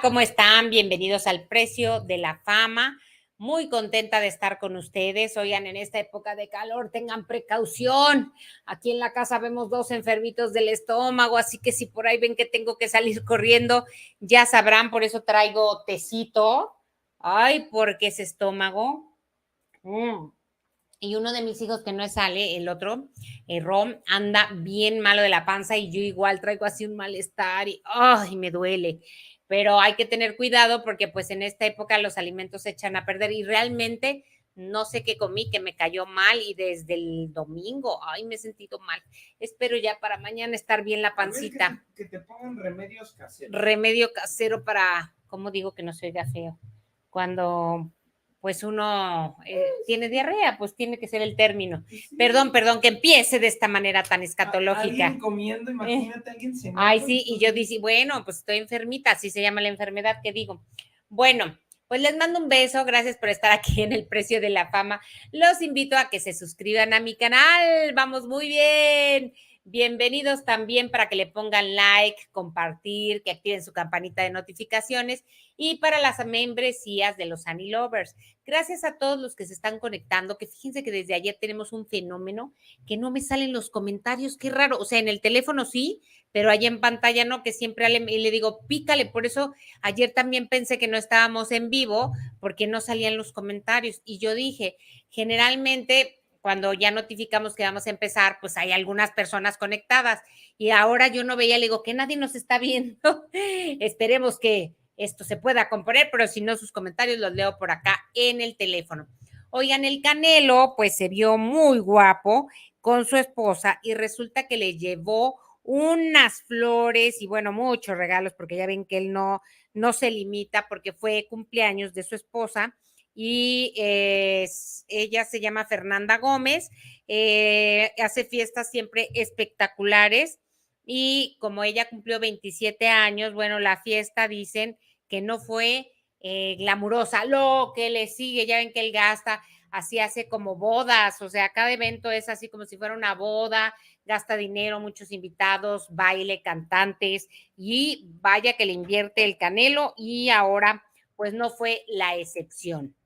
¿cómo están? Bienvenidos al Precio de la Fama. Muy contenta de estar con ustedes. Oigan, en esta época de calor, tengan precaución. Aquí en la casa vemos 2 enfermitos del estómago, así que si por ahí ven que tengo que salir corriendo, ya sabrán, por eso traigo tecito. Ay, porque ese estómago. Y uno de mis hijos que no sale, el otro, Rom, anda bien malo de la panza y yo igual traigo así un malestar y ¡ay, me duele! Pero hay que tener cuidado porque pues en esta época los alimentos se echan a perder y realmente no sé qué comí, que me cayó mal y desde el domingo, ay, me he sentido mal. Espero ya para mañana estar bien la pancita. Que te pongan remedios caseros. Remedio casero para, ¿cómo digo que no se oiga feo? Cuando pues uno tiene diarrea, pues tiene que ser el término. Sí. Perdón, que empiece de esta manera tan escatológica. Alguien comiendo, imagínate, alguien cenando. Ay, sí, y yo dije, bueno, pues estoy enfermita, así se llama la enfermedad que digo. Bueno, pues les mando un beso, gracias por estar aquí en el Precio de la Fama. Los invito a que se suscriban a mi canal, vamos muy bien. Bienvenidos también para que le pongan like, compartir, que activen su campanita de notificaciones y para las membresías de los Annie Lovers. Gracias a todos los que se están conectando, que fíjense que desde ayer tenemos un fenómeno que no me salen los comentarios, qué raro, o sea, en el teléfono sí, pero allá en pantalla no, que siempre le digo, pícale, por eso ayer también pensé que no estábamos en vivo, porque no salían los comentarios, y yo dije, generalmente cuando ya notificamos que vamos a empezar, pues hay algunas personas conectadas, y ahora yo no veía, le digo, que nadie nos está viendo, esperemos que esto se pueda componer, pero si no, sus comentarios los leo por acá en el teléfono. Oigan, el Canelo, pues se vio muy guapo con su esposa y resulta que le llevó unas flores y bueno, muchos regalos, porque ya ven que él no se limita porque fue cumpleaños de su esposa y ella se llama Fernanda Gómez, hace fiestas siempre espectaculares y como ella cumplió 27 años, bueno, la fiesta dicen que no fue glamurosa, lo que le sigue, ya ven que él gasta, así hace como bodas, o sea, cada evento es así como si fuera una boda, gasta dinero, muchos invitados, baile, cantantes, y vaya que le invierte el Canelo y ahora pues no fue la excepción.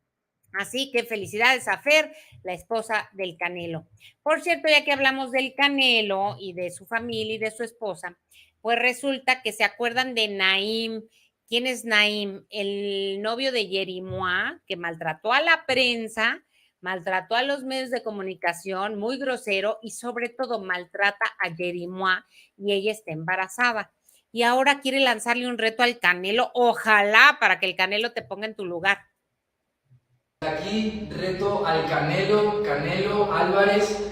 Así que felicidades a Fer, la esposa del Canelo. Por cierto, ya que hablamos del Canelo y de su familia y de su esposa, pues resulta que se acuerdan de Naim. ¿Quién es Naim? El novio de Yerimoa, que maltrató a la prensa, maltrató a los medios de comunicación, muy grosero y sobre todo maltrata a Yerimoa y ella está embarazada. Y ahora quiere lanzarle un reto al Canelo, ojalá para que el Canelo te ponga en tu lugar. Aquí reto al Canelo Álvarez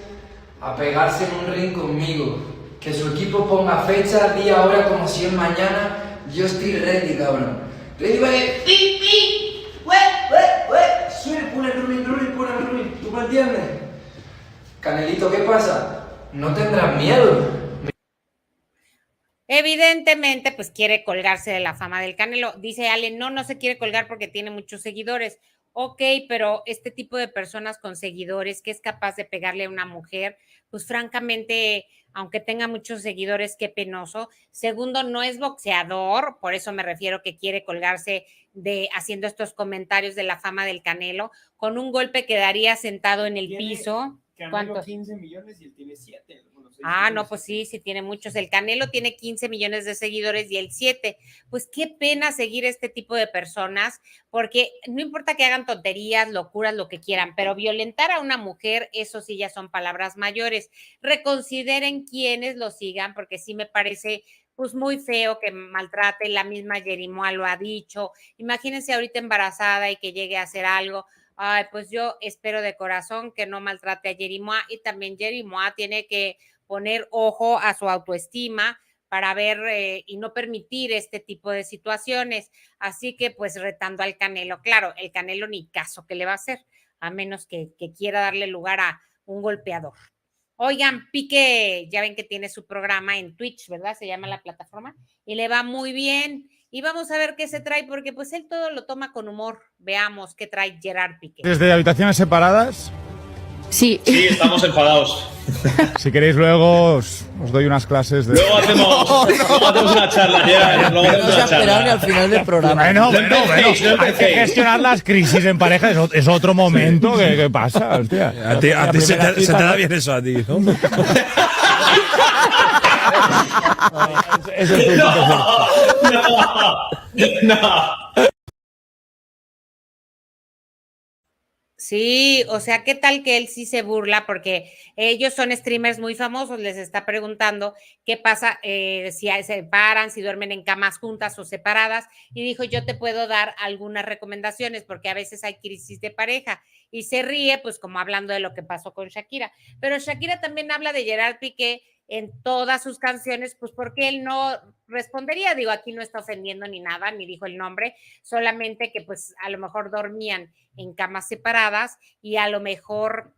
a pegarse en un ring conmigo. Que su equipo ponga fecha, día, hora, como si es mañana. Yo estoy ready, cabrón. Ready, vale. ¡Pi! Sube, pone Rubin. ¿Tú me entiendes? Canelito, ¿qué pasa? No tendrás miedo. Evidentemente, pues quiere colgarse de la fama del Canelo. Dice Ale, no se quiere colgar porque tiene muchos seguidores. Ok, pero este tipo de personas con seguidores que es capaz de pegarle a una mujer, pues francamente, aunque tenga muchos seguidores, qué penoso. Segundo, no es boxeador, por eso me refiero que quiere colgarse de haciendo estos comentarios de la fama del Canelo. Con un golpe quedaría sentado en el piso. ¿Cuántos? 15 millones y él tiene 7. No, pues sí tiene muchos. El Canelo tiene 15 millones de seguidores y él 7. Pues qué pena seguir este tipo de personas, porque no importa que hagan tonterías, locuras, lo que quieran, pero violentar a una mujer, eso sí ya son palabras mayores. Reconsideren quienes lo sigan, porque sí me parece pues muy feo que maltrate, la misma Yerimoa lo ha dicho. Imagínense ahorita embarazada y que llegue a hacer algo. Ay, pues yo espero de corazón que no maltrate a Yerimoa y también Yerimoa tiene que poner ojo a su autoestima para ver y no permitir este tipo de situaciones. Así que pues retando al Canelo, claro, el Canelo ni caso que le va a hacer, a menos que quiera darle lugar a un golpeador. Oigan, Piqué, ya ven que tiene su programa en Twitch, ¿verdad? Se llama la plataforma, y le va muy bien. Y vamos a ver qué se trae, porque pues él todo lo toma con humor. Veamos qué trae Gerard Piqué. Desde habitaciones separadas, Sí. Sí, estamos enfadados. Si queréis luego os doy unas clases de... Luego hacemos una charla. Ya, luego hacemos No se una ha esperado ni charla. al final del programa. Bueno, No empecéis. hay que gestionar las crisis en pareja, es otro momento. ¿Qué pasa, hostia? A ti se te da bien eso a ti, ¿no? Ese es tu punto fuerte. No. Sí, o sea, ¿qué tal que él sí se burla? Porque ellos son streamers muy famosos, les está preguntando qué pasa si se separan, si duermen en camas juntas o separadas, y dijo, yo te puedo dar algunas recomendaciones, porque a veces hay crisis de pareja, y se ríe, pues como hablando de lo que pasó con Shakira, pero Shakira también habla de Gerard Piqué en todas sus canciones, pues porque él no respondería, digo, aquí no está ofendiendo ni nada, ni dijo el nombre, solamente que pues a lo mejor dormían en camas separadas y a lo mejor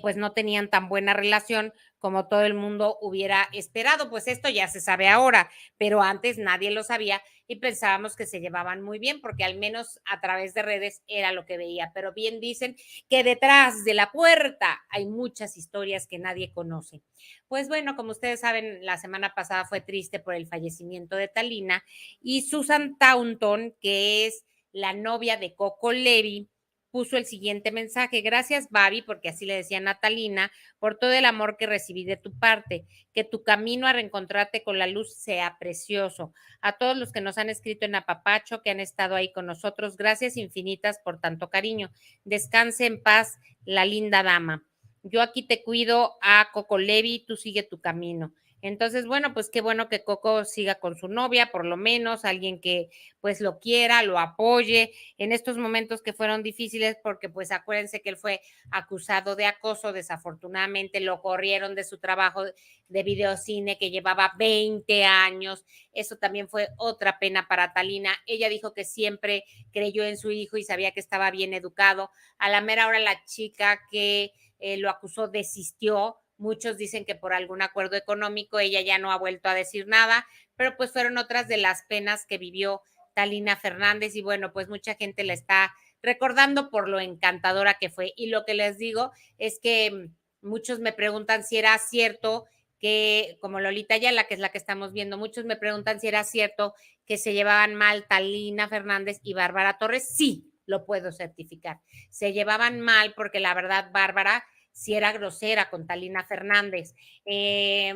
pues no tenían tan buena relación como todo el mundo hubiera esperado. Pues esto ya se sabe ahora, pero antes nadie lo sabía y pensábamos que se llevaban muy bien porque al menos a través de redes era lo que veía. Pero bien dicen que detrás de la puerta hay muchas historias que nadie conoce. Pues bueno, como ustedes saben, la semana pasada fue triste por el fallecimiento de Thalina y Susan Taunton, que es la novia de Coco Levi, puso el siguiente mensaje: gracias, Babi, porque así le decía Natalina, por todo el amor que recibí de tu parte, que tu camino a reencontrarte con la luz sea precioso. A todos los que nos han escrito en apapacho, que han estado ahí con nosotros, gracias infinitas por tanto cariño. Descanse en paz, la linda dama. Yo aquí te cuido a Coco Levi, tú sigue tu camino. Entonces, bueno, pues qué bueno que Coco siga con su novia, por lo menos, alguien que pues lo quiera, lo apoye en estos momentos que fueron difíciles, porque pues acuérdense que él fue acusado de acoso, desafortunadamente lo corrieron de su trabajo de videocine que llevaba 20 años, eso también fue otra pena para Thalina. Ella dijo que siempre creyó en su hijo y sabía que estaba bien educado. A la mera hora la chica que lo acusó desistió. Muchos dicen que por algún acuerdo económico ella ya no ha vuelto a decir nada, pero pues fueron otras de las penas que vivió Thalina Fernández y bueno, pues mucha gente la está recordando por lo encantadora que fue. Y lo que les digo es que muchos me preguntan si era cierto que, como Lolita Ayala, que es la que estamos viendo, muchos me preguntan si era cierto que se llevaban mal Thalina Fernández y Bárbara Torres. Sí, lo puedo certificar. Se llevaban mal porque la verdad Bárbara sí era grosera con Thalina Fernández.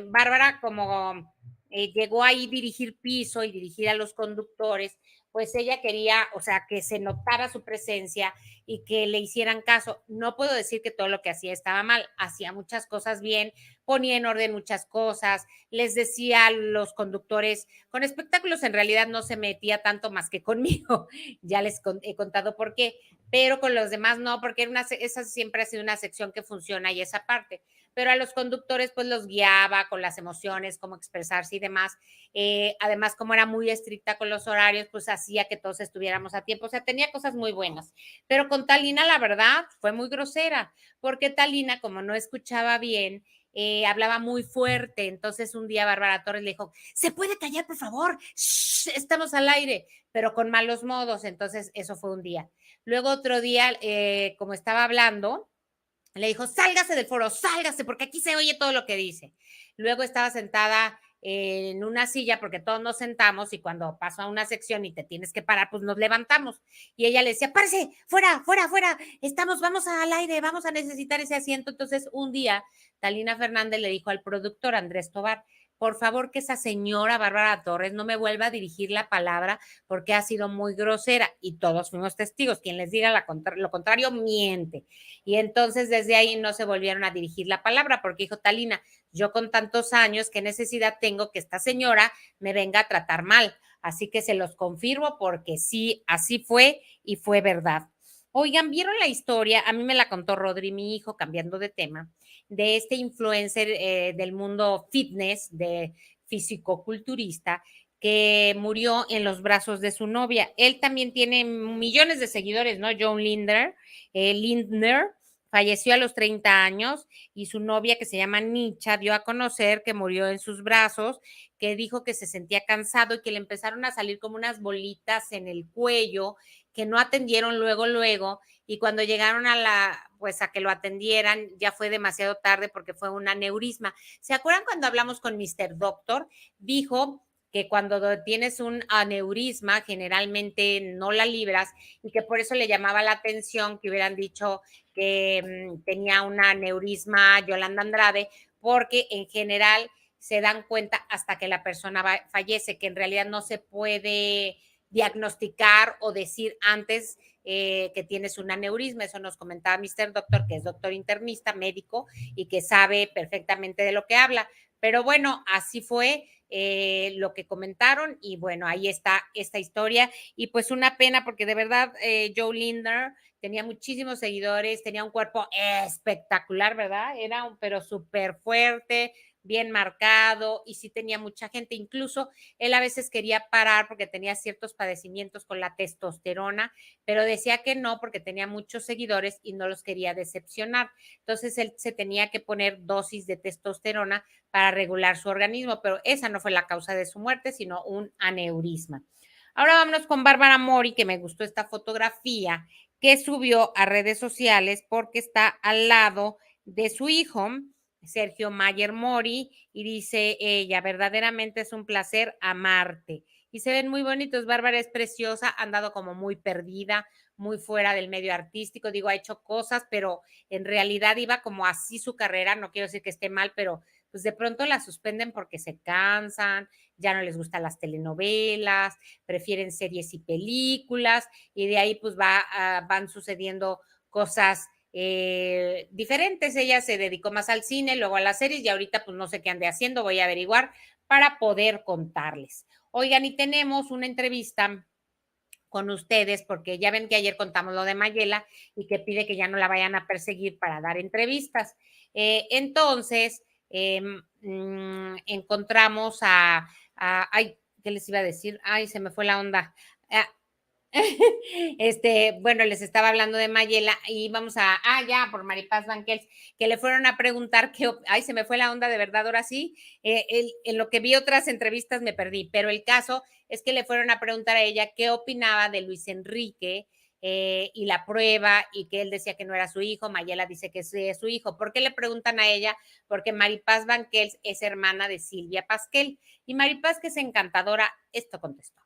Bárbara, como llegó ahí dirigir piso y dirigir a los conductores, pues ella quería, o sea, que se notara su presencia y que le hicieran caso. No puedo decir que todo lo que hacía estaba mal, hacía muchas cosas bien, ponía en orden muchas cosas, les decía a los conductores, con espectáculos en realidad no se metía tanto más que conmigo, ya les he contado por qué, pero con los demás no, porque esa siempre ha sido una sección que funciona y esa parte. Pero a los conductores pues los guiaba con las emociones, cómo expresarse y demás. Además, como era muy estricta con los horarios, pues hacía que todos estuviéramos a tiempo. O sea, tenía cosas muy buenas. Pero con Thalina, la verdad, fue muy grosera, porque Thalina, como no escuchaba bien, hablaba muy fuerte. Entonces un día Bárbara Torres le dijo, ¿se puede callar, por favor? Shh, estamos al aire, pero con malos modos. Entonces eso fue un día. Luego otro día, como estaba hablando, le dijo, sálgase del foro, sálgase, porque aquí se oye todo lo que dice. Luego estaba sentada en una silla, porque todos nos sentamos y cuando paso a una sección y te tienes que parar, pues nos levantamos. Y ella le decía, párese, fuera, fuera, fuera, vamos al aire, vamos a necesitar ese asiento. Entonces un día, Thalina Fernández le dijo al productor Andrés Tobar, por favor que esa señora Bárbara Torres no me vuelva a dirigir la palabra porque ha sido muy grosera y todos fuimos testigos. Quien les diga lo contrario miente. Y entonces desde ahí no se volvieron a dirigir la palabra porque dijo Thalina, yo con tantos años, ¿qué necesidad tengo que esta señora me venga a tratar mal? Así que se los confirmo porque sí, así fue y fue verdad. Oigan, ¿vieron la historia? A mí me la contó Rodri, mi hijo, cambiando de tema, de este influencer del mundo fitness, de fisicoculturista, que murió en los brazos de su novia. Él también tiene millones de seguidores, ¿no? John Lindner, falleció a los 30 años y su novia, que se llama Nicha, dio a conocer que murió en sus brazos, que dijo que se sentía cansado y que le empezaron a salir como unas bolitas en el cuello, que no atendieron luego, y cuando llegaron pues a que lo atendieran, ya fue demasiado tarde porque fue un aneurisma. ¿Se acuerdan cuando hablamos con Mr. Doctor? Dijo que cuando tienes un aneurisma generalmente no la libras y que por eso le llamaba la atención que hubieran dicho que tenía un aneurisma Yolanda Andrade, porque en general se dan cuenta hasta que la persona fallece, que en realidad no se puede diagnosticar o decir antes que tienes un aneurisma. Eso nos comentaba Mr. Doctor, que es doctor internista, médico, y que sabe perfectamente de lo que habla. Pero bueno, así fue lo que comentaron, y bueno, ahí está esta historia, y pues una pena porque de verdad Joe Lindner tenía muchísimos seguidores, tenía un cuerpo espectacular, ¿verdad? Era pero súper fuerte, bien marcado, y sí tenía mucha gente. Incluso él a veces quería parar porque tenía ciertos padecimientos con la testosterona, pero decía que no porque tenía muchos seguidores y no los quería decepcionar. Entonces él se tenía que poner dosis de testosterona para regular su organismo, pero esa no fue la causa de su muerte, sino un aneurisma. Ahora vámonos con Bárbara Mori, que me gustó esta fotografía que subió a redes sociales porque está al lado de su hijo, Sergio Mayer Mori, y dice ella: verdaderamente es un placer amarte. Y se ven muy bonitos. Bárbara es preciosa, ha andado como muy perdida, muy fuera del medio artístico, digo, ha hecho cosas, pero en realidad iba como así su carrera. No quiero decir que esté mal, pero pues de pronto la suspenden porque se cansan, ya no les gustan las telenovelas, prefieren series y películas, y de ahí pues van sucediendo cosas diferentes. Ella se dedicó más al cine, luego a las series, y ahorita pues no sé qué ande haciendo, voy a averiguar para poder contarles. Oigan, y tenemos una entrevista con ustedes, porque ya ven que ayer contamos lo de Mayela y que pide que ya no la vayan a perseguir para dar entrevistas. Entonces, encontramos ay, ¿qué les iba a decir? Ay, se me fue la onda. Bueno, les estaba hablando de Mayela y vamos ya, por Maripaz Banquels, que le fueron a preguntar ay, se me fue la onda de verdad, ahora sí, en lo que vi otras entrevistas me perdí, pero el caso es que le fueron a preguntar a ella qué opinaba de Luis Enrique y la prueba, y que él decía que no era su hijo. Mayela dice que sí es su hijo. ¿Por qué le preguntan a ella? Porque Maripaz Banquels es hermana de Silvia Pasquel, y Maripaz, que es encantadora, esto contestó.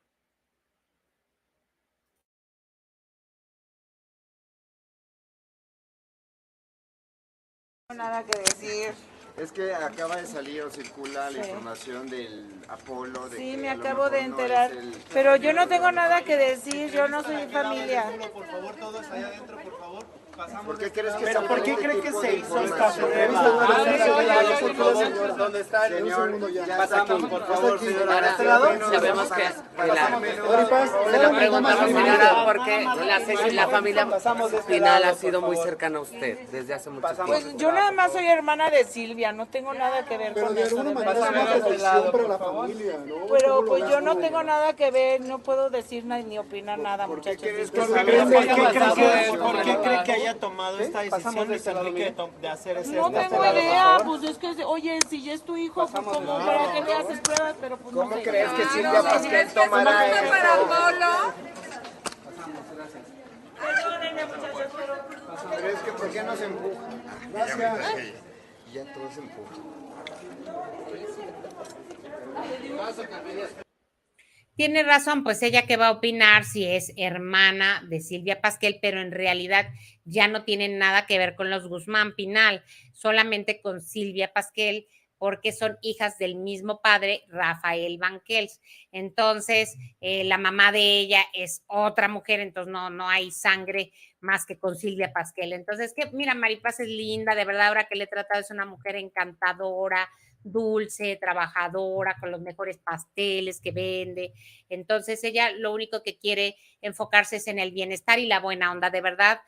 Nada que decir. Es que acaba de salir o circula la información del Apolo. Sí, me acabo de enterar. Pero yo no tengo nada que decir, yo no soy familia. Por favor, todos allá adentro, por favor. ¿Por qué crees que ¿Pero por qué cree que se hizo esta prueba? ¿Dónde está el señor? Pasamos, por favor, señora. Sabemos que se lo preguntamos, señora, porque la familia Pinal ha sido muy cercana a usted desde hace mucho tiempo. Pues yo nada más soy hermana de Silvia, no tengo nada que ver con eso. Pero pues yo no tengo nada que ver, no puedo decir ni opinar nada, muchachos. ¿Por qué cree que haya tomado esta decisión Luis Enrique de hacer ese No tengo idea, pues es que, oye, si ya es tu hijo, pues ¿cómo? ¿Para qué le haces pruebas? Pero pues no sé. ¿Cómo crees que Silvia Pasquel tomará eso? Perdónenme, muchachos, Pero es que ¿por qué no se empuja? Gracias. Ya todo se empuja. Tiene razón, pues ella que va a opinar si es hermana de Silvia Pasquel, pero en realidad ya no tiene nada que ver con los Guzmán Pinal, solamente con Silvia Pasquel, porque son hijas del mismo padre, Rafael Banquels. Entonces, la mamá de ella es otra mujer, entonces no hay sangre más que con Silvia Pasquel. Entonces, que mira, Maripaz es linda, de verdad, ahora que le he tratado, es una mujer encantadora, dulce, trabajadora, con los mejores pasteles que vende. Entonces ella lo único que quiere enfocarse es en el bienestar y la buena onda, de verdad.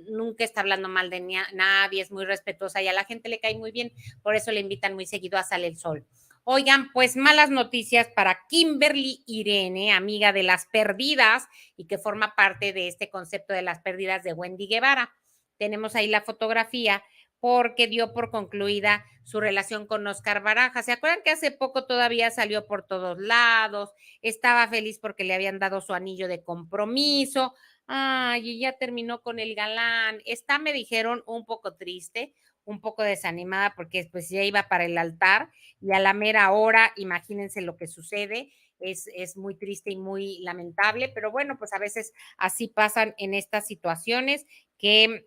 Nunca está hablando mal de nadie, es muy respetuosa y a la gente le cae muy bien, por eso le invitan muy seguido a Sale el Sol. Oigan, pues malas noticias para Kimberly Irene, amiga de Las Perdidas y que forma parte de este concepto de Las Perdidas de Wendy Guevara. Tenemos ahí la fotografía porque dio por concluida su relación con Oscar Baraja. ¿Se acuerdan que hace poco todavía salió por todos lados? Estaba feliz porque le habían dado su anillo de compromiso. Ay, y ya terminó con el galán. Está, me dijeron, un poco triste, un poco desanimada porque pues ya iba para el altar y a la mera hora, imagínense lo que sucede. Es muy triste y muy lamentable, pero bueno, pues a veces así pasan en estas situaciones que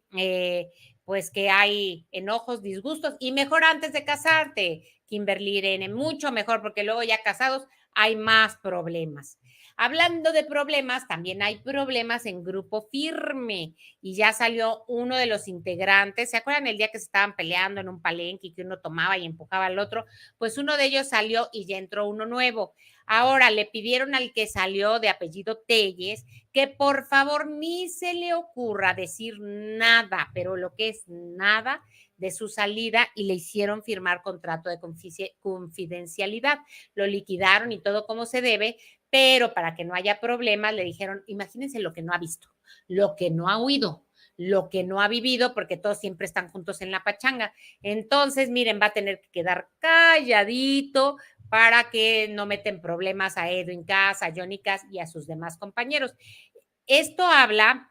pues que hay enojos, disgustos, y mejor antes de casarte, Kimberly Irene, mucho mejor, porque luego ya casados hay más problemas. Hablando de problemas, también hay problemas en Grupo Firme, y ya salió uno de los integrantes. ¿Se acuerdan el día que se estaban peleando en un palenque y que uno tomaba y empujaba al otro? Pues uno de ellos salió y ya entró uno nuevo. Ahora le pidieron al que salió de apellido Telles que por favor ni se le ocurra decir nada, pero lo que es nada de su salida, y le hicieron firmar contrato de confidencialidad. Lo liquidaron y todo como se debe, pero para que no haya problemas le dijeron, imagínense lo que no ha visto, lo que no ha oído, lo que no ha vivido, porque todos siempre están juntos en la pachanga. Entonces, miren, va a tener que quedar calladito para que no meten problemas a Edwin Cass, a Johnny Cass y a sus demás compañeros. Esto habla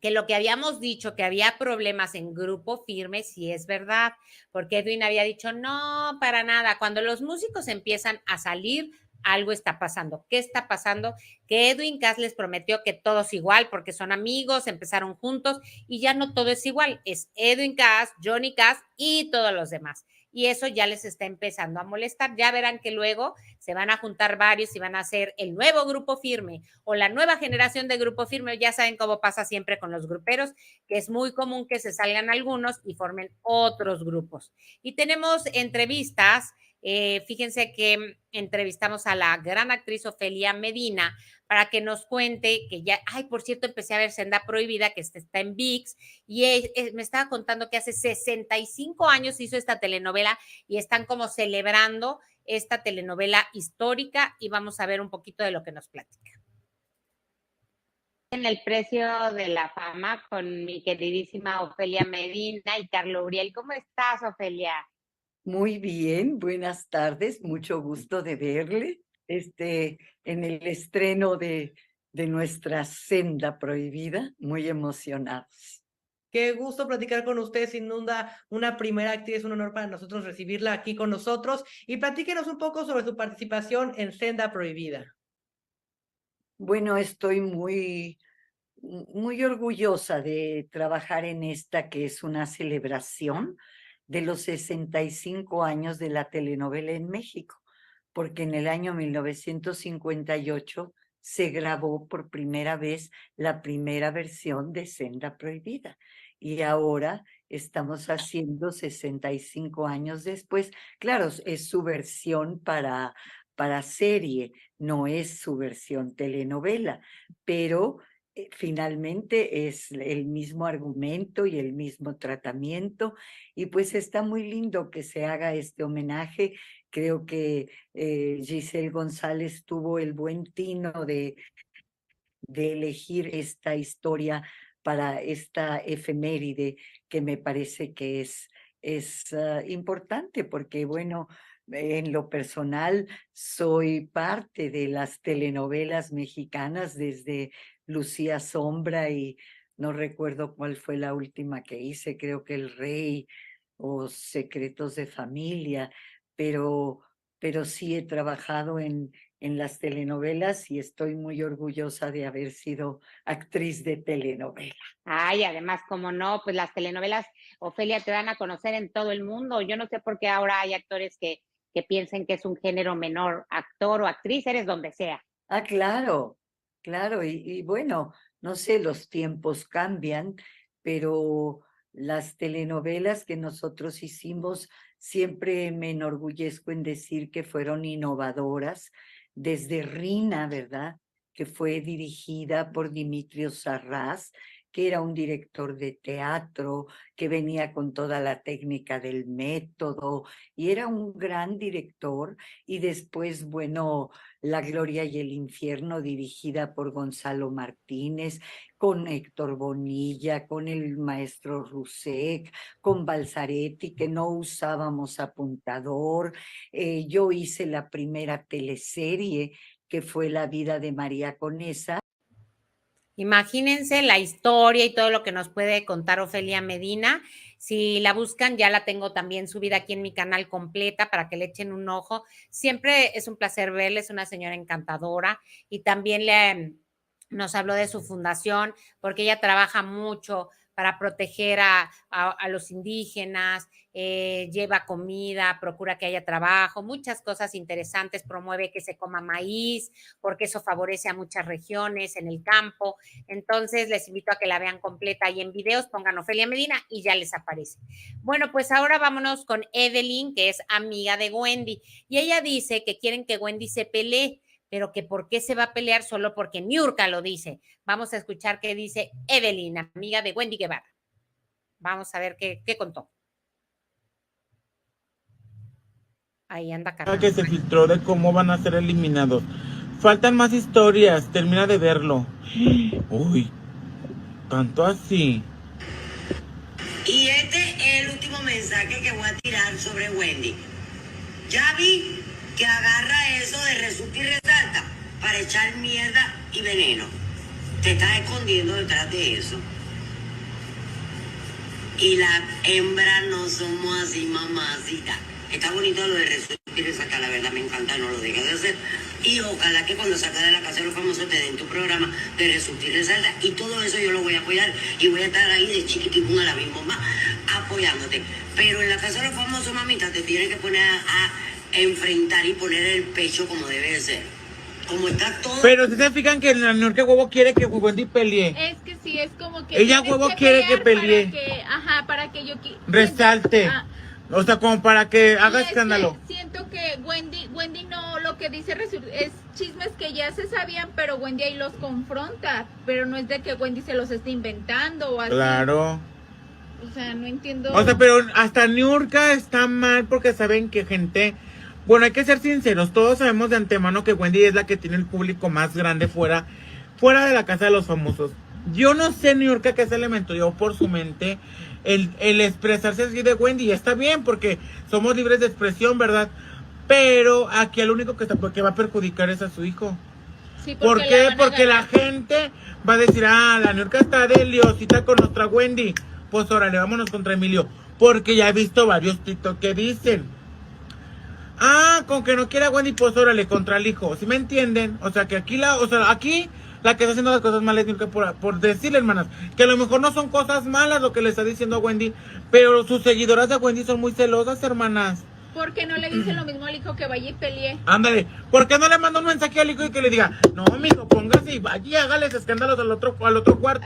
que lo que habíamos dicho, que había problemas en Grupo Firme, sí es verdad, porque Edwin había dicho, no, para nada, cuando los músicos empiezan a salir, algo está pasando. ¿Qué está pasando? Que Edwin Cass les prometió que todos igual, porque son amigos, empezaron juntos, y ya no todo es igual, es Edwin Cass, Johnny Cass y todos los demás. Y eso ya les está empezando a molestar. Ya verán que luego se van a juntar varios y van a hacer el nuevo Grupo Firme o la nueva generación de Grupo Firme. Ya saben cómo pasa siempre con los gruperos, que es muy común que se salgan algunos y formen otros grupos. Y tenemos entrevistas. Fíjense que entrevistamos a la gran actriz Ofelia Medina para que nos cuente que ya, ay, por cierto, empecé a ver Senda Prohibida, que está en ViX, y me estaba contando que hace 65 años hizo esta telenovela y están como celebrando esta telenovela histórica, y vamos a ver un poquito de lo que nos platica. En el precio de la fama con mi queridísima Ofelia Medina y Carlo Uriel. ¿Cómo estás, Ofelia? Muy bien, buenas tardes, mucho gusto de verle en el estreno de nuestra Senda Prohibida, muy emocionados. Qué gusto platicar con usted, sin duda una primera actriz, es un honor para nosotros recibirla aquí con nosotros, y platíquenos un poco sobre su participación en Senda Prohibida. Bueno, estoy muy orgullosa de trabajar en esta, que es una celebración de los 65 años de la telenovela en México, porque en el año 1958 se grabó por primera vez la primera versión de Senda Prohibida, y ahora estamos haciendo 65 años después. Claro, es su versión para serie, no es su versión telenovela, pero finalmente es el mismo argumento y el mismo tratamiento, y pues está muy lindo que se haga este homenaje. Creo que Giselle González tuvo el buen tino de elegir esta historia para esta efeméride, que me parece que es importante, porque bueno, en lo personal soy parte de las telenovelas mexicanas desde Lucía Sombra, y no recuerdo cuál fue la última que hice, creo que El Rey o Secretos de Familia, pero sí he trabajado en las telenovelas y estoy muy orgullosa de haber sido actriz de telenovela. Ay, además, como no, pues las telenovelas, Ofelia, te dan a conocer en todo el mundo. Yo no sé por qué ahora hay actores que piensen que es un género menor, actor o actriz, eres donde sea. Ah, claro, claro, y bueno, no sé, los tiempos cambian, pero las telenovelas que nosotros hicimos, siempre me enorgullezco en decir que fueron innovadoras, desde Rina, ¿verdad?, que fue dirigida por Dimitrio Sarraz, que era un director de teatro, que venía con toda la técnica del método, y era un gran director. Y después, bueno, La Gloria y el Infierno, dirigida por Gonzalo Martínez, con Héctor Bonilla, con el maestro Rusek, con Balzaretti, que no usábamos apuntador. Yo hice la primera teleserie, que fue La vida de María Conesa. Imagínense la historia y todo lo que nos puede contar Ofelia Medina. Si la buscan, ya la tengo también subida aquí en mi canal completa para que le echen un ojo. Siempre es un placer verla, es una señora encantadora y también nos habló de su fundación porque ella trabaja mucho para proteger a los indígenas, lleva comida, procura que haya trabajo, muchas cosas interesantes, promueve que se coma maíz, porque eso favorece a muchas regiones en el campo. Entonces, les invito a que la vean completa y en videos, pongan Ofelia Medina y ya les aparece. Bueno, pues ahora vámonos con Evelyn, que es amiga de Wendy, y ella dice que quieren que Wendy se pelee, pero que por qué se va a pelear solo porque Niurka lo dice. Vamos a escuchar qué dice Evelyn, amiga de Wendy Guevara. Vamos a ver qué contó. Ahí anda Carlos. Que se filtró de cómo van a ser eliminados. Faltan más historias, termina de verlo. Uy, tanto así. Y este es el último mensaje que voy a tirar sobre Wendy. Ya vi que agarra eso de resulta y resalta para echar mierda y veneno. Te estás escondiendo detrás de eso. Y las hembras no somos así, mamacita. Está bonito lo de resulta y resalta, la verdad me encanta, no lo dejes de hacer. Y ojalá que cuando salgas de la casa de los famosos te den tu programa de resulta y resalta. Y todo eso yo lo voy a apoyar y voy a estar ahí de chiquitín a la misma mamá apoyándote. Pero en la casa de los famosos, mamita, te tienes que poner a enfrentar y poner el pecho como debe de ser. Como está todo. Pero si se fijan que la Niurka huevo quiere que Wendy pelee. Es que sí, es como que ella huevo quiere que pelee. Para que yo resalte. O sea, como para que haga escándalo. Siento que Wendy no, lo que dice es chismes que ya se sabían, pero Wendy ahí los confronta, pero no es de que Wendy se los esté inventando o así. Claro. O sea, no entiendo. O sea, pero hasta Niurka está mal porque saben que gente... Bueno, hay que ser sinceros, todos sabemos de antemano que Wendy es la que tiene el público más grande fuera de la casa de los famosos. Yo no sé, Niurka, qué se le metió por su mente el expresarse así de Wendy. Y está bien, porque somos libres de expresión, ¿verdad? Pero aquí el único que va a perjudicar es a su hijo. Sí, ¿Por qué? Porque la gente va a decir, la Niurka está de liosita con nuestra Wendy. Pues órale, vámonos contra Emilio. Porque ya he visto varios TikTok que dicen, con que no quiera Wendy, pues órale, contra el hijo. ¿Sí me entienden? O sea, que aquí la que está haciendo las cosas malas es Niurka por decirle, hermanas, que a lo mejor no son cosas malas lo que le está diciendo a Wendy, pero sus seguidoras de Wendy son muy celosas, hermanas. ¿Por qué no le dice lo mismo al hijo que vaya y pelee? Ándale, ¿por qué no le manda un mensaje al hijo y que le diga, no, mijo, póngase y vaya y hágales escándalos al otro cuarto?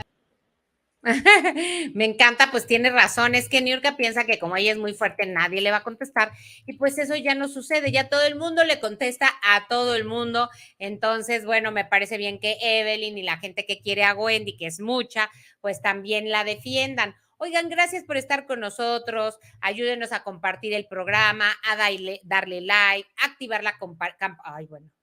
Me encanta, pues tiene razón, es que Niurka piensa que como ella es muy fuerte nadie le va a contestar y pues eso ya no sucede, ya todo el mundo le contesta a todo el mundo. Entonces, bueno, me parece bien que Evelyn y la gente que quiere a Wendy, que es mucha, pues también la defiendan. Oigan, gracias por estar con nosotros, ayúdenos a compartir el programa, a darle like, activar la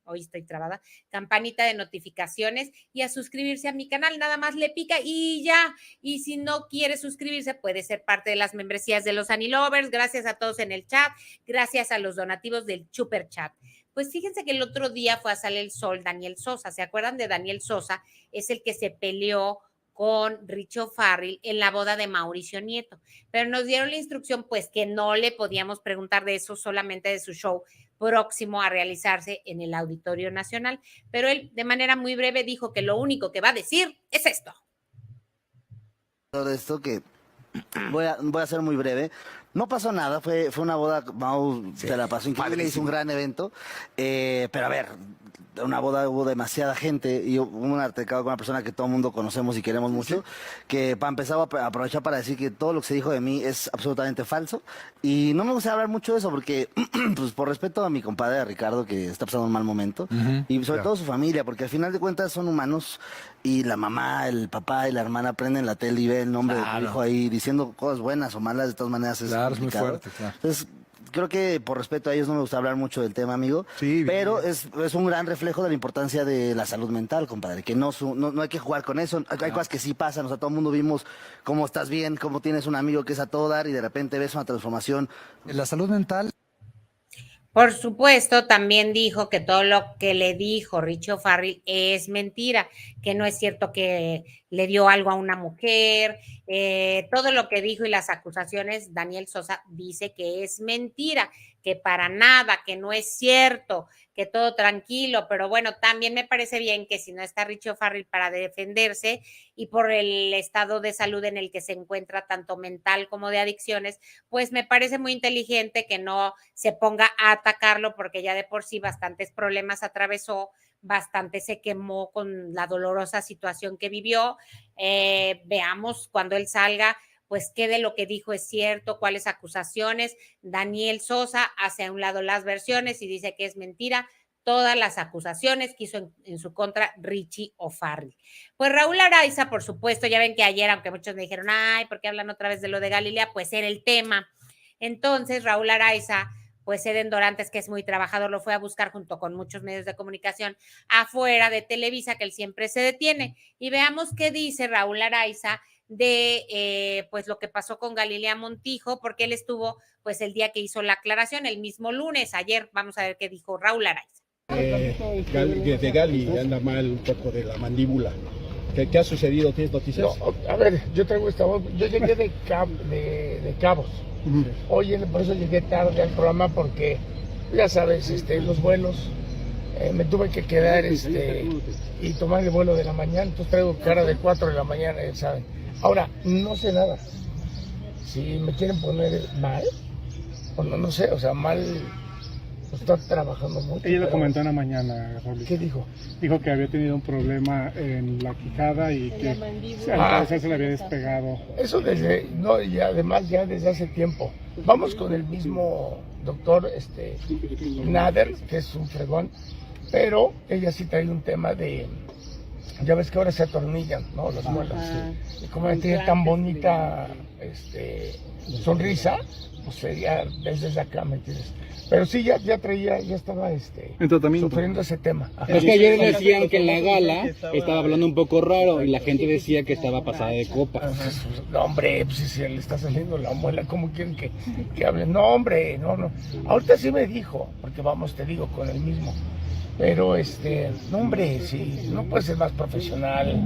hoy estoy trabada, campanita de notificaciones y a suscribirse a mi canal, nada más le pica y ya. Y si no quiere suscribirse, puede ser parte de las membresías de los Anilovers. Gracias a todos en el chat, gracias a los donativos del Super Chat. Pues fíjense que el otro día fue a Sale el Sol Daniel Sosa, ¿se acuerdan de Daniel Sosa? Es el que se peleó con Richo Farrell en la boda de Mauricio Nieto, pero nos dieron la instrucción pues que no le podíamos preguntar de eso, solamente de su show próximo a realizarse en el Auditorio Nacional, pero él de manera muy breve dijo que lo único que va a decir es esto. Todo esto que voy a ser muy breve. No pasó nada, fue una boda, Mau se la pasó increíble, hizo un gran evento, pero a ver, una boda hubo demasiada gente y hubo un altercado con una persona que todo el mundo conocemos y queremos mucho, que para empezar a aprovechar para decir que todo lo que se dijo de mí es absolutamente falso y no me gusta hablar mucho de eso porque pues por respeto a mi compadre a Ricardo que está pasando un mal momento y sobre todo su familia, porque al final de cuentas son humanos y la mamá, el papá y la hermana prenden la tele y ven el nombre de tu hijo ahí diciendo cosas buenas o malas, de todas maneras es Claro, es muy complicado. fuerte, claro. Entonces, creo que por respeto a ellos no me gusta hablar mucho del tema, amigo. Sí, pero es un gran reflejo de la importancia de la salud mental, compadre. Que no hay que jugar con eso. Hay cosas que sí pasan. O sea, todo el mundo vimos cómo estás bien, cómo tienes un amigo que es a todo dar y de repente ves una transformación. La salud mental. Por supuesto, también dijo que todo lo que le dijo Richie O'Farrill es mentira, que no es cierto que le dio algo a una mujer, todo lo que dijo y las acusaciones, Daniel Sosa dice que es mentira, que para nada, que no es cierto, que todo tranquilo, pero bueno, también me parece bien que si no está Richie O'Farrill para defenderse y por el estado de salud en el que se encuentra, tanto mental como de adicciones, pues me parece muy inteligente que no se ponga a atacarlo porque ya de por sí bastantes problemas atravesó, bastante se quemó con la dolorosa situación que vivió. Veamos cuando él salga, pues qué de lo que dijo es cierto, cuáles acusaciones. Daniel Sosa hace a un lado las versiones y dice que es mentira todas las acusaciones que hizo en su contra Richie O'Farrill. Pues Raúl Araiza, por supuesto, ya ven que ayer, aunque muchos me dijeron, ay, ¿por qué hablan otra vez de lo de Galilea? Pues era el tema. Entonces, Raúl Araiza, pues Eden Dorantes, que es muy trabajador, lo fue a buscar junto con muchos medios de comunicación afuera de Televisa, que él siempre se detiene. Y veamos qué dice Raúl Araiza de pues lo que pasó con Galilea Montijo, porque él estuvo pues el día que hizo la aclaración, el mismo lunes, ayer. Vamos a ver qué dijo Raúl Araiza. De Gali anda mal un poco de la mandíbula. ¿Qué ha sucedido? ¿Tienes noticias? No, a ver, yo traigo esta voz. Yo llegué de Cabos. Hoy por eso llegué tarde al programa porque, ya sabes, los vuelos, me tuve que quedar y tomar el vuelo de la mañana, entonces traigo cara de 4 de la mañana, ya saben. Ahora, no sé nada. Si me quieren poner mal, o no sé, o sea, mal, pues está trabajando mucho. Ella lo comentó en la mañana, Raúl. ¿Qué dijo? Dijo que había tenido un problema en la quijada y que al parecer se le había despegado. Eso y además ya desde hace tiempo. Vamos con el mismo doctor Nader, que es un fregón, pero ella sí trae un tema de, ya ves que ahora se atornillan, ¿no? Las muelas. Y como ella tiene tan bonita sonrisa, pues sería desde acá, ¿me entiendes? Pero sí, ya estaba en tratamiento, sufriendo ese tema. Es que ayer decían que la gala estaba hablando un poco raro y la gente decía que estaba pasada de copa. No, hombre, pues si le está saliendo la muela, ¿cómo quieren que hable? No, hombre, no. Ahorita sí me dijo, porque vamos, te digo, con el mismo. Pero, no, hombre, sí, no puede ser más profesional,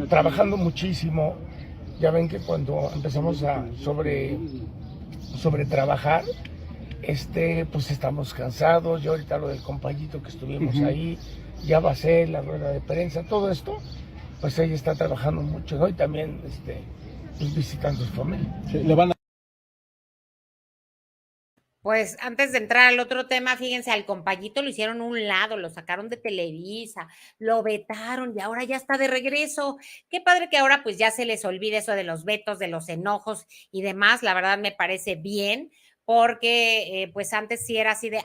trabajando muchísimo. Ya ven que cuando empezamos a sobre trabajar, pues estamos cansados. Yo ahorita lo del compañito que estuvimos ahí, ya va a ser la rueda de prensa, todo esto, pues ella está trabajando mucho, ¿no? Y también pues, visitando su familia. Sí, le van a... Pues antes de entrar al otro tema, fíjense, al compañito lo hicieron a un lado, lo sacaron de Televisa, lo vetaron y ahora ya está de regreso. Qué padre que ahora pues ya se les olvide eso de los vetos, de los enojos y demás. La verdad me parece bien, porque pues antes sí era así de,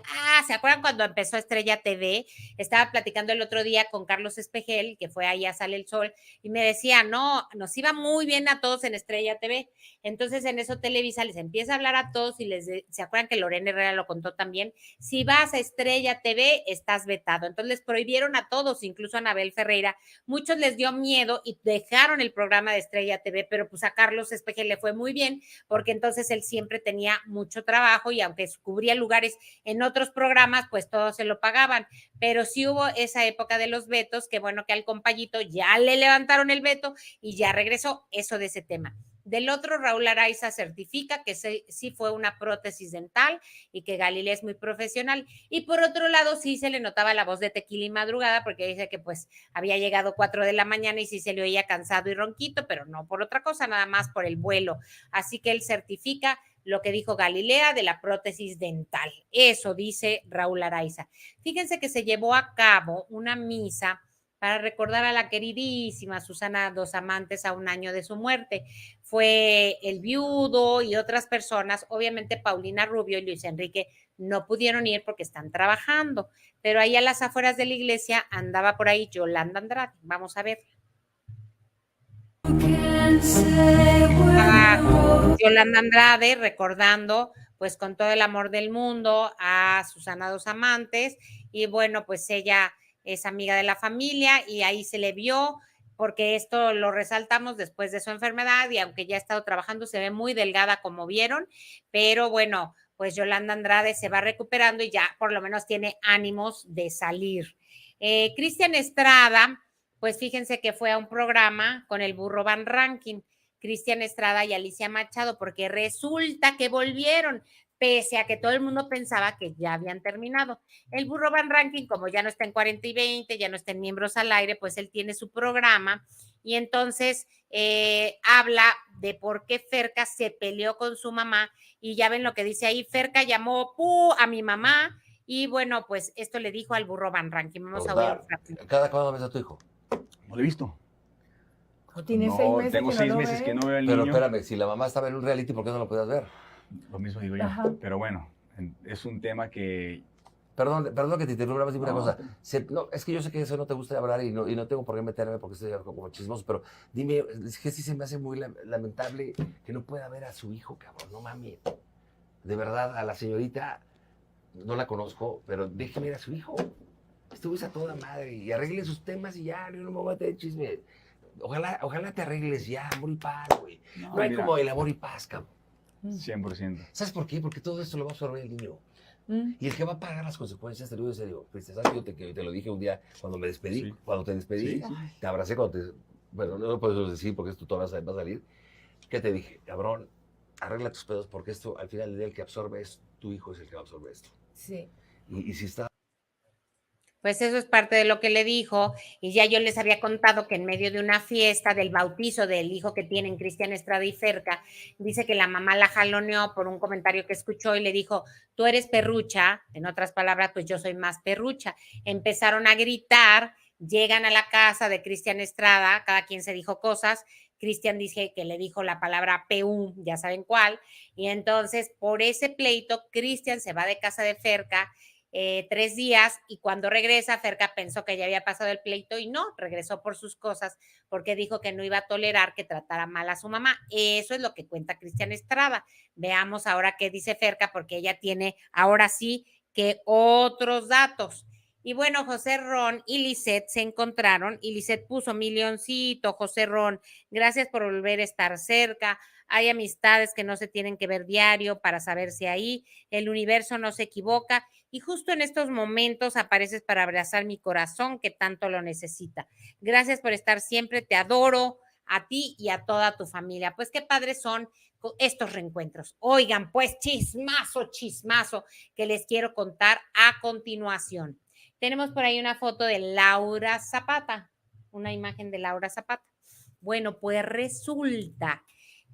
¿se acuerdan cuando empezó Estrella TV? Estaba platicando el otro día con Carlos Espejel, que fue ahí a Sale el Sol, y me decía, no, nos iba muy bien a todos en Estrella TV. Entonces en eso Televisa les empieza a hablar a todos y ¿se acuerdan que Lorena Herrera lo contó también? Si vas a Estrella TV, estás vetado. Entonces les prohibieron a todos, incluso a Anabel Ferreira. Muchos les dio miedo y dejaron el programa de Estrella TV, pero pues a Carlos Espejel le fue muy bien, porque entonces él siempre tenía mucho trabajo y aunque cubría lugares en otros programas, pues todos se lo pagaban. Pero sí hubo esa época de los vetos, que bueno que al compañito ya le levantaron el veto y ya regresó. Eso de ese tema. Del otro, Raúl Araiza certifica que sí fue una prótesis dental y que Galilea es muy profesional. Y por otro lado, sí se le notaba la voz de Tequila y Madrugada, porque dice que pues había llegado 4 de la mañana y sí se le oía cansado y ronquito, pero no por otra cosa, nada más por el vuelo. Así que él certifica lo que dijo Galilea de la prótesis dental. Eso dice Raúl Araiza. Fíjense que se llevó a cabo una misa para recordar a la queridísima Susana Dos Amantes a un año de su muerte. Fue el viudo y otras personas, obviamente Paulina Rubio y Luis Enrique no pudieron ir porque están trabajando, pero ahí a las afueras de la iglesia andaba por ahí Yolanda Andrade. Vamos a ver. Yolanda Andrade recordando pues con todo el amor del mundo a Susana Dos Amantes y bueno, pues ella es amiga de la familia y ahí se le vio porque esto lo resaltamos después de su enfermedad y aunque ya ha estado trabajando se ve muy delgada como vieron, pero bueno, pues Yolanda Andrade se va recuperando y ya por lo menos tiene ánimos de salir. Cristian Estrada, pues fíjense que fue a un programa con el Burro Van Ranking, Cristian Estrada y Alicia Machado, porque resulta que volvieron, pese a que todo el mundo pensaba que ya habían terminado. El Burro Van Ranking, como ya no está en 40 y 20, ya no está en Miembros al Aire, pues él tiene su programa y entonces habla de por qué Ferca se peleó con su mamá y ya ven lo que dice ahí, Ferca llamó a mi mamá y bueno, pues esto le dijo al Burro Van Ranking. Vamos a ver. ¿Cada cuándo ves a tu hijo? No lo he visto. Tiene No, 6 meses tengo que 6 no lo meses ve. que no veo al Pero niño. espérame, si la mamá estaba en un reality, ¿por qué no lo podías ver? Lo mismo digo yo. Ajá. Pero bueno, es un tema que... Perdón que te interrumpa, más una cosa. No, es que yo sé que eso no te gusta hablar y no tengo por qué meterme porque estoy como chismoso, pero dime, es que sí se me hace muy lamentable que no pueda ver a su hijo, cabrón, no mames. De verdad, a la señorita, no la conozco, pero déjeme ver a su hijo. Estuvo a toda madre y arreglen sus temas y ya, no me voy a meter en chisme. Ojalá te arregles ya, amor y paz, güey. No hay mira. como el amor y paz, cabrón. 100%. ¿Sabes por qué? Porque todo esto lo va a absorber el niño. Y el que va a pagar las consecuencias, te lo digo en serio. Cristian, ¿sabes? Yo te lo dije un día cuando me despedí. Cuando te despedí, te abracé cuando te... Bueno, no lo puedo decir porque esto todavía va a salir. ¿Qué te dije? Cabrón, arregla tus pedos porque esto, al final del día, el que absorbe es tu hijo, es el que va a absorber esto. Sí. Y si está... Pues eso es parte de lo que le dijo y ya yo les había contado que en medio de una fiesta del bautizo del hijo que tienen Cristian Estrada y Ferca, dice que la mamá la jaloneó por un comentario que escuchó y le dijo, tú eres perrucha, en otras palabras, pues yo soy más perrucha. Empezaron a gritar, llegan a la casa de Cristian Estrada, cada quien se dijo cosas, Cristian dice que le dijo la palabra PU, ya saben cuál, y entonces por ese pleito Cristian se va de casa de Ferca 3 días y cuando regresa Ferca pensó que ya había pasado el pleito y no, regresó por sus cosas porque dijo que no iba a tolerar que tratara mal a su mamá. Eso es lo que cuenta Cristian Estrada. Veamos ahora qué dice Ferca porque ella tiene ahora sí que otros datos. Y bueno, José Ron y Lisette se encontraron y Lisette puso mi leoncito, José Ron, gracias por volver a estar cerca. Hay amistades que no se tienen que ver diario para saber si ahí el universo no se equivoca y justo en estos momentos apareces para abrazar mi corazón que tanto lo necesita. Gracias por estar siempre, te adoro a ti y a toda tu familia. Pues qué padres son estos reencuentros. Oigan, pues chismazo que les quiero contar a continuación. Tenemos por ahí una foto de Laura Zapata, una imagen de Laura Zapata. Bueno, pues resulta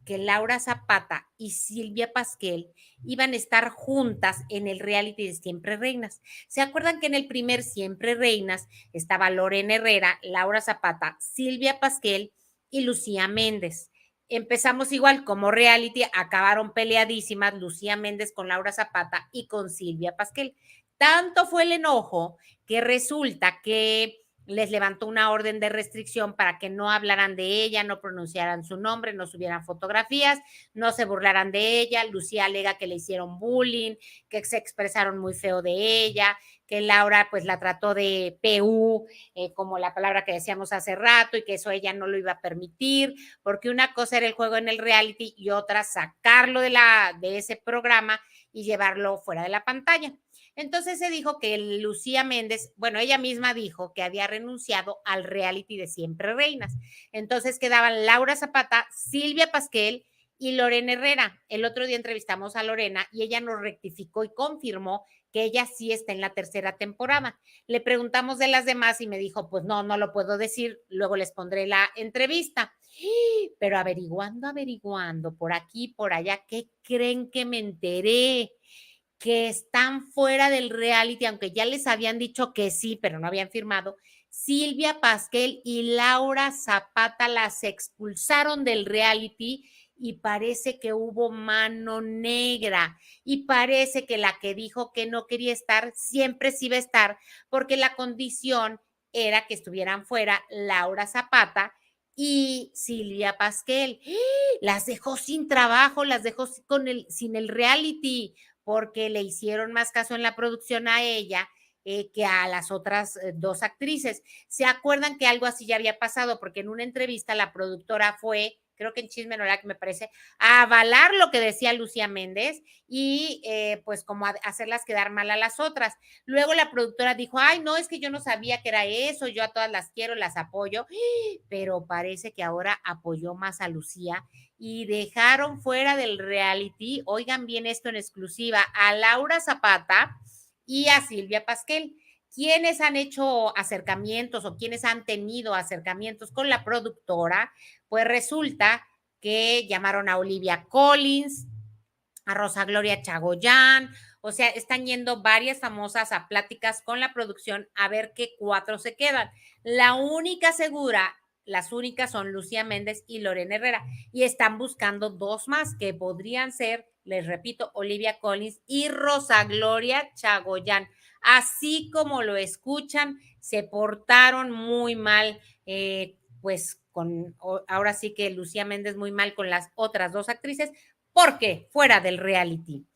que Laura Zapata y Silvia Pasquel iban a estar juntas en el reality de Siempre Reinas. ¿Se acuerdan que en el primer Siempre Reinas estaba Lorena Herrera, Laura Zapata, Silvia Pasquel y Lucía Méndez? Empezamos igual como reality, acabaron peleadísimas Lucía Méndez con Laura Zapata y con Silvia Pasquel. Tanto fue el enojo que resulta que les levantó una orden de restricción para que no hablaran de ella, no pronunciaran su nombre, no subieran fotografías, no se burlaran de ella. Lucía alega que le hicieron bullying, que se expresaron muy feo de ella, que Laura pues la trató de PU, como la palabra que decíamos hace rato, y que eso ella no lo iba a permitir, porque una cosa era el juego en el reality y otra sacarlo de ese programa y llevarlo fuera de la pantalla. Entonces se dijo que Lucía Méndez, bueno, ella misma dijo que había renunciado al reality de Siempre Reinas. Entonces quedaban Laura Zapata, Silvia Pasquel y Lorena Herrera. El otro día entrevistamos a Lorena y ella nos rectificó y confirmó que ella sí está en la tercera temporada. Le preguntamos de las demás y me dijo, pues no lo puedo decir, luego les pondré la entrevista. Pero averiguando, por aquí, por allá, ¿qué creen que me enteré? Que están fuera del reality, aunque ya les habían dicho que sí, pero no habían firmado. Silvia Pasquel y Laura Zapata las expulsaron del reality y parece que hubo mano negra y parece que la que dijo que no quería estar siempre sí iba a estar, porque la condición era que estuvieran fuera Laura Zapata y Silvia Pasquel. Las dejó sin trabajo, las dejó sin el reality, porque le hicieron más caso en la producción a ella que a las otras dos actrices. ¿Se acuerdan que algo así ya había pasado? Porque en una entrevista la productora fue, creo que en Chisme No Like me parece, a avalar lo que decía Lucía Méndez y pues como a hacerlas quedar mal a las otras. Luego la productora dijo, ay, no, es que yo no sabía que era eso, yo a todas las quiero, las apoyo, pero parece que ahora apoyó más a Lucía y dejaron fuera del reality, oigan bien esto en exclusiva, a Laura Zapata y a Silvia Pasquel. ¿Quiénes han hecho acercamientos o quiénes han tenido acercamientos con la productora? Pues resulta que llamaron a Olivia Collins, a Rosa Gloria Chagoyán, o sea, están yendo varias famosas a pláticas con la producción a ver qué 4 se quedan. La única segura, las únicas son Lucía Méndez y Lorena Herrera, y están buscando 2 más que podrían ser, les repito, Olivia Collins y Rosa Gloria Chagoyán. Así como lo escuchan, se portaron muy mal, pues ahora sí que Lucía Méndez muy mal con las otras 2 actrices, porque fuera del reality.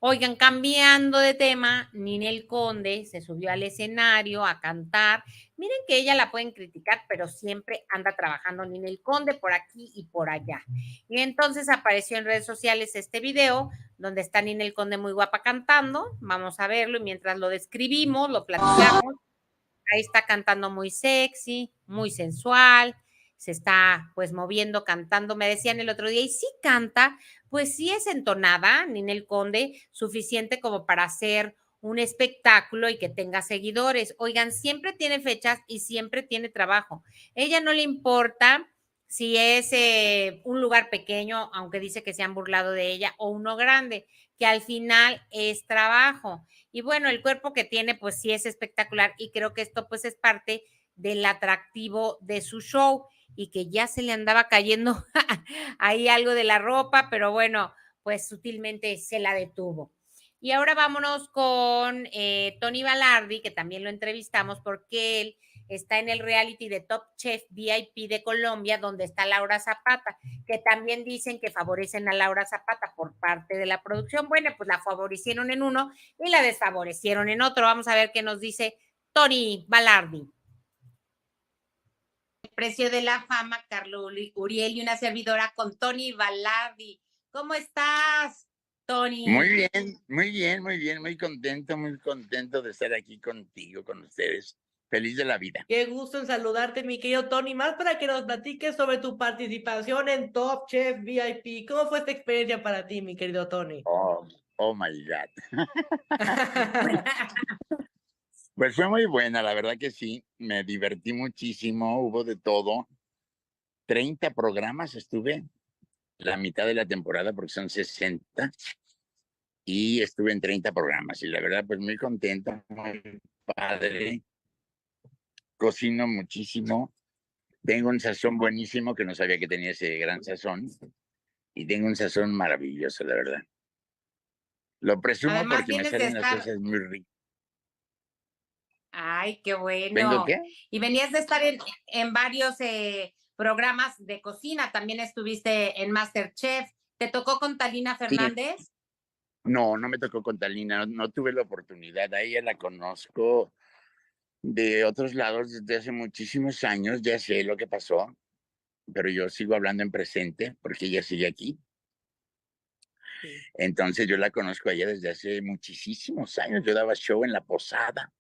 Oigan, cambiando de tema, Ninel Conde se subió al escenario a cantar. Miren que ella la pueden criticar, pero siempre anda trabajando Ninel Conde por aquí y por allá. Y entonces apareció en redes sociales este video donde está Ninel Conde muy guapa cantando. Vamos a verlo y mientras lo describimos, lo platicamos. Ahí está cantando muy sexy, muy sensual, se está pues moviendo, cantando. Me decían el otro día, ¿y sí canta? Pues sí es entonada, Ninel Conde, suficiente como para hacer un espectáculo y que tenga seguidores. Oigan, siempre tiene fechas y siempre tiene trabajo. Ella no le importa si es un lugar pequeño, aunque dice que se han burlado de ella, o uno grande, que al final es trabajo. Y bueno, el cuerpo que tiene, pues sí es espectacular y creo que esto pues es parte del atractivo de su show y que ya se le andaba cayendo ahí algo de la ropa, pero bueno, pues sutilmente se la detuvo. Y ahora vámonos con Tony Balardi, que también lo entrevistamos porque él está en el reality de Top Chef VIP de Colombia, donde está Laura Zapata, que también dicen que favorecen a Laura Zapata por parte de la producción. Bueno, pues la favorecieron en uno y la desfavorecieron en otro. Vamos a ver qué nos dice Tony Balardi. El precio de la fama, Carlos Uriel y una servidora con Tony Balardi. ¿Cómo estás, Tony? Muy bien, muy bien, muy bien, muy contento de estar aquí contigo, con ustedes. Feliz de la vida. Qué gusto en saludarte, mi querido Tony. Más para que nos platiques sobre tu participación en Top Chef VIP. ¿Cómo fue esta experiencia para ti, mi querido Tony? Oh my God. Pues fue muy buena, la verdad que sí. Me divertí muchísimo, hubo de todo. 30 programas estuve, la mitad de la temporada, porque son 60. Y estuve en 30 programas. Y la verdad, pues muy contento, muy padre. Cocino muchísimo. Tengo un sazón buenísimo, que no sabía que tenía ese gran sazón. Y tengo un sazón maravilloso, la verdad. Lo presumo. Además, porque me salen las cosas muy ricas. Ay, qué bueno. ¿Vengo qué? Y venías de estar en varios programas de cocina. También estuviste en MasterChef. ¿Te tocó con Talina Fernández? Sí. No, no me tocó con Talina. No tuve la oportunidad. A ella la conozco de otros lados desde hace muchísimos años. Ya sé lo que pasó, pero yo sigo hablando en presente porque ella sigue aquí. Sí. Entonces yo la conozco a ella desde hace muchísimos años. Yo daba show en La Posada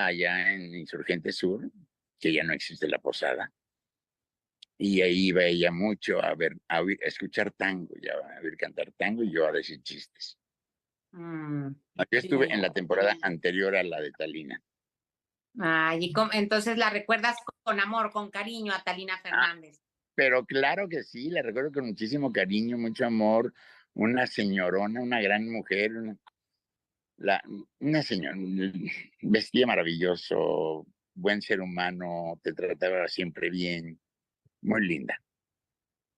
allá en Insurgente Sur, que ya no existe La Posada. Y ahí iba ella mucho a escuchar tango, a ver cantar tango y yo a decir chistes. Yo estuve en la temporada anterior a la de Talina. Ay, entonces la recuerdas con amor, con cariño a Talina Fernández. Pero claro que sí, la recuerdo con muchísimo cariño, mucho amor, una señorona, una gran mujer, una señora, vestía maravilloso, buen ser humano, te trataba siempre bien, muy linda.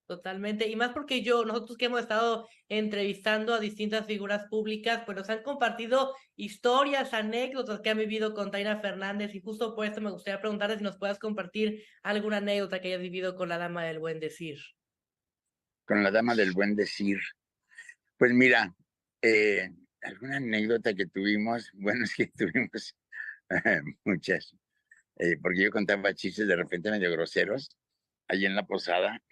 Totalmente, y más porque nosotros que hemos estado entrevistando a distintas figuras públicas, pues nos han compartido historias, anécdotas que han vivido con Talina Fernández, y justo por esto me gustaría preguntarte si nos puedas compartir alguna anécdota que hayas vivido con la dama del buen decir. Con la dama del buen decir. Pues mira, alguna anécdota que tuvimos, bueno, es que tuvimos muchas, porque yo contaba chistes de repente medio groseros, allí en la posada,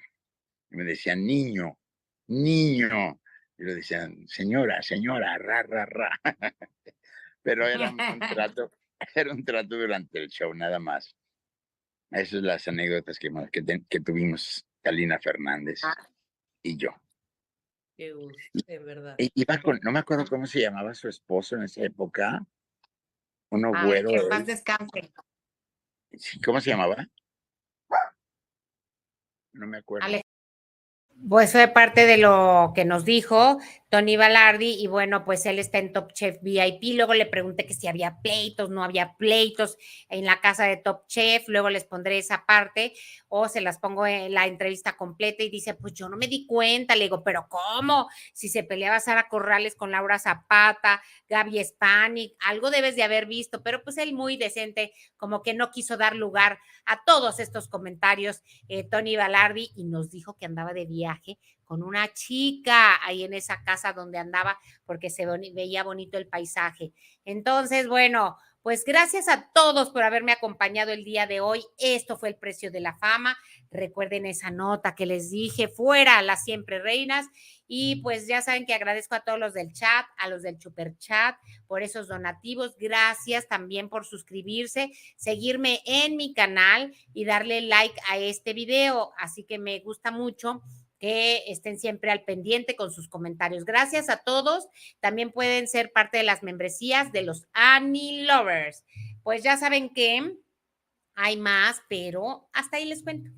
y me decían, niño, niño, y lo decían, señora, señora, ra, ra, ra. Pero era un trato durante el show, nada más. Esas son las anécdotas que tuvimos Talina Fernández y yo. Qué gusto, en verdad. No me acuerdo cómo se llamaba su esposo en esa época. Uno güero. Que más descanse. Sí, ¿cómo se llamaba? No me acuerdo. Pues fue parte de lo que nos dijo Tony Balardi, y bueno, pues él está en Top Chef VIP. Luego le pregunté que si había pleitos, no había pleitos en la casa de Top Chef. Luego les pondré esa parte o se las pongo en la entrevista completa, y dice, pues yo no me di cuenta. Le digo, pero ¿cómo? Si se peleaba Sara Corrales con Laura Zapata, Gaby Spanik, algo debes de haber visto, pero pues él muy decente, como que no quiso dar lugar a todos estos comentarios, Tony Balardi, y nos dijo que andaba de viaje con una chica ahí en esa casa donde andaba, porque se veía bonito el paisaje. Entonces, bueno, pues gracias a todos por haberme acompañado el día de hoy. Esto fue El Precio de la Fama. Recuerden esa nota que les dije, fuera las siempre reinas. Y pues ya saben que agradezco a todos los del chat, a los del super chat, por esos donativos. Gracias también por suscribirse, seguirme en mi canal y darle like a este video. Así que me gusta mucho que estén siempre al pendiente con sus comentarios. Gracias a todos. También pueden ser parte de las membresías de los Annie Lovers. Pues ya saben que hay más, pero hasta ahí les cuento.